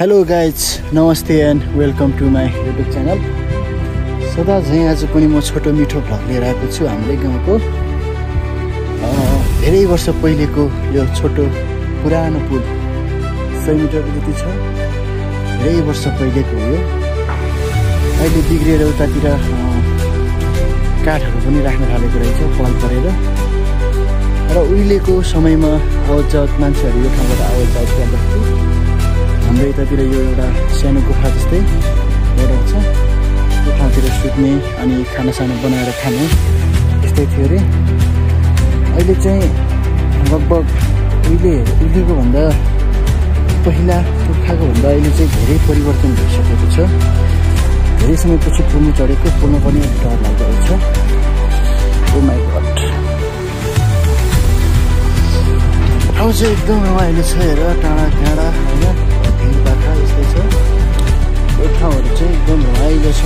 Hello guys, नमस्ते and welcome to my YouTube channel. सदा झैँ आज पनि म छोटो मिठो भ्लग लिएर आएको छु। हाम्रै गाउँको धेरै वर्ष पहिलेको यो छोटो पुरानो पुल 100 मिटरको जति छ। धेरै वर्ष पहिलेको हो यो। अहिले बिग्रिएर उतातिर काठहरू पनि राख्न थालेको रहेछ पाल परेर। र उहिलेको समयमा आवत मान्छेहरू यो ठाउँबाट आवत जावत गर्दाखेरि हाम्रो यतातिर यो एउटा सानो गुफा जस्तै एउटा छ। त्यो ठाउँतिर सुत्ने अनि खानासाना बनाएर खाने यस्तै थियो अरे। अहिले चाहिँ लगभग उहिलेको भन्दा पहिला पुर्खाको भन्दा अहिले चाहिँ धेरै परिवर्तन भइसकेको छ। धेरै समयपछि पुल्नु चढेको, पुल्न पनि डर लाग्दो रहेछ। ओ माई गड, ठाउँ चाहिँ एकदम रमाइलो छ। हेर, टाढा टाढा होइन, भिरबाखा यस्तै छ। यो ठाउँहरू चाहिँ एकदम रमाइलो छ।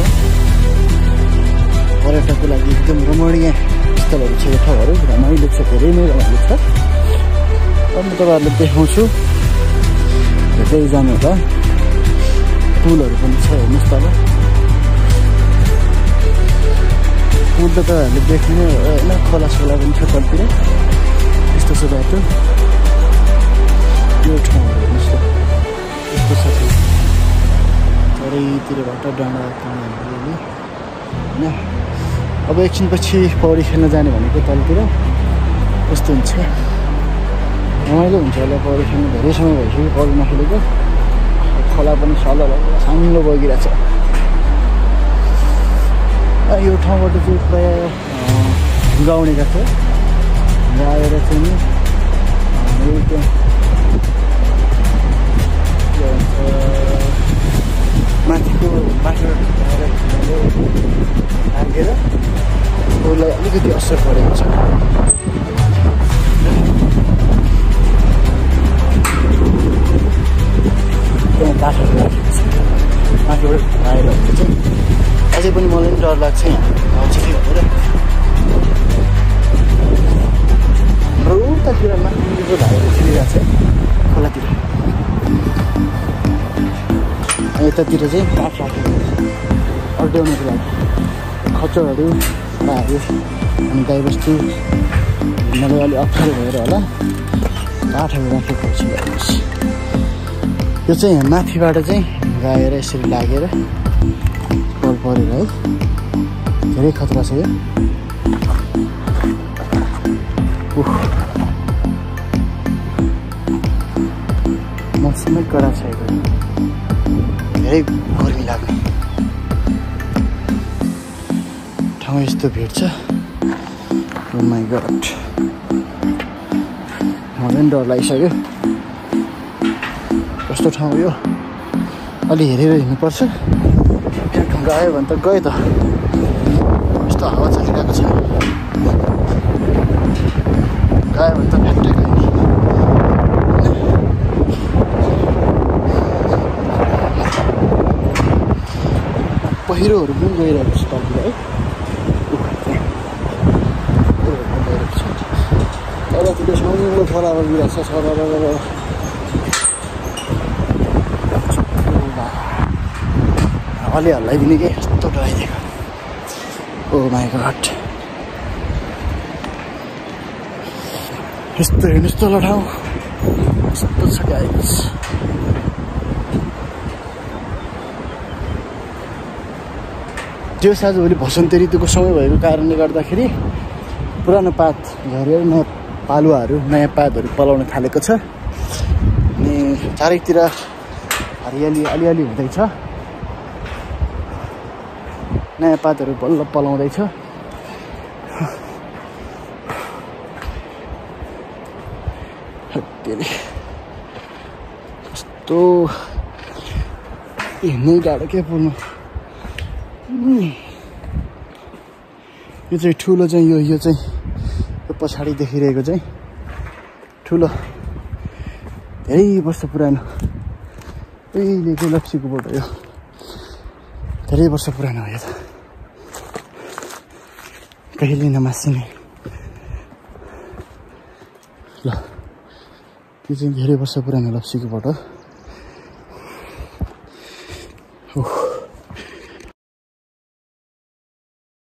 पर्यटकको लागि एकदम रमणीय स्थलहरू छ। यो ठाउँहरू रमाइलो छ, धेरै नै रमाइलो छ। अब म तपाईँहरूलाई देखाउँछु, हेर्दै जानु होला। पुलहरू पनि छ, हेर्नुहोस् तल। पुल त तपाईँहरूले देख्नु होइन, खोलासोला पनि छ तलतिर। यस्तो छ बाटो। यो ठाउँहरू हेर्नुहोस् त यस्तो छ। चारैतिरबाट डाँडा काँडाहरू होइन। अब एकछिनपछि पौडी खेल्न जाने भनेको तलतिर कस्तो हुन्छ, रमाइलो हुन्छ होला पौडी खेल्नु। धेरै समय भइसक्यो पौडी नखेलेको। खोला पनि सानो बगिरहेछ। यो ठाउँबाट चाहिँ प्रायः गाउने गएको आएर चाहिँ नि माथिको बाटो भागेर उसलाई अलिकति असर परेको छ। त्यहाँ बाटोहरू राखेको छ, माथिबाट आएर चाहिँ अझै पनि मलाई पनि डर लाग्छ यहाँ आउँछ कि भनेर। हाम्रो उतातिर माथिको भाइहरू खेलिरहेको छ खोलातिर। यतातिर चाहिँ काठ राखेको छ अड्याउनको लागि। खचरहरू पाहाडहरू अनि गाईबस्तु हिँड्नलाई अलिक अप्ठ्यारो भएर होला काठहरू राखेको छ। यो चाहिँ माथिबाट चाहिँ गएर यसरी लागेर पल परेर है, धेरै खतरा छ यो। मौसमै कडा छ एकदम, धेरै गर्मी लाग्ने ठाउँ। यस्तो भिड छ। ओ माई गड, मलाई पनि डर लागिसक्यो। कस्तो ठाउँ यो, अलि हेरेर हिँड्नुपर्छ। यहाँ ठाउँ गयो भने त गयो त। यस्तो हावा चलिरहेको छ, गयो भने त फ्याक्ट्री गयो। पहिरोहरू पनि गइरहेको छ तलतिर है। तलतिर सानो खोला बगिरहेको छ। अलि हल्लाइदिने कि यस्तो डराइदिएको। ओ माई गड, यस्तो हेर्नुहोस् तल ठाउँ कस्तो छ गाइस। त्यो आजभोलि वसन्त ऋतुको समय भएको कारणले गर्दाखेरि पुरानो पात झरेर नयाँ पालुवाहरू, नयाँ पातहरू पलाउन थालेको छ। अनि चारैतिर हरियाली अलिअलि हुँदैछ। नयाँ पातहरू बल्ल पलाउँदैछ। कस्तो हिँड्नै गाह्रो के पुल्नु। यो चाहिँ ठुलो चाहिँ यो चाहिँ यो पछाडि देखिरहेको चाहिँ ठुलो धेरै वर्ष पुरानो उहिलेको लप्सीको बोट हो यो। धेरै वर्ष पुरानो हो यो त, कहिले नमासिने। ल, त्यो चाहिँ धेरै वर्ष पुरानो लप्सीको बोट हो। उफ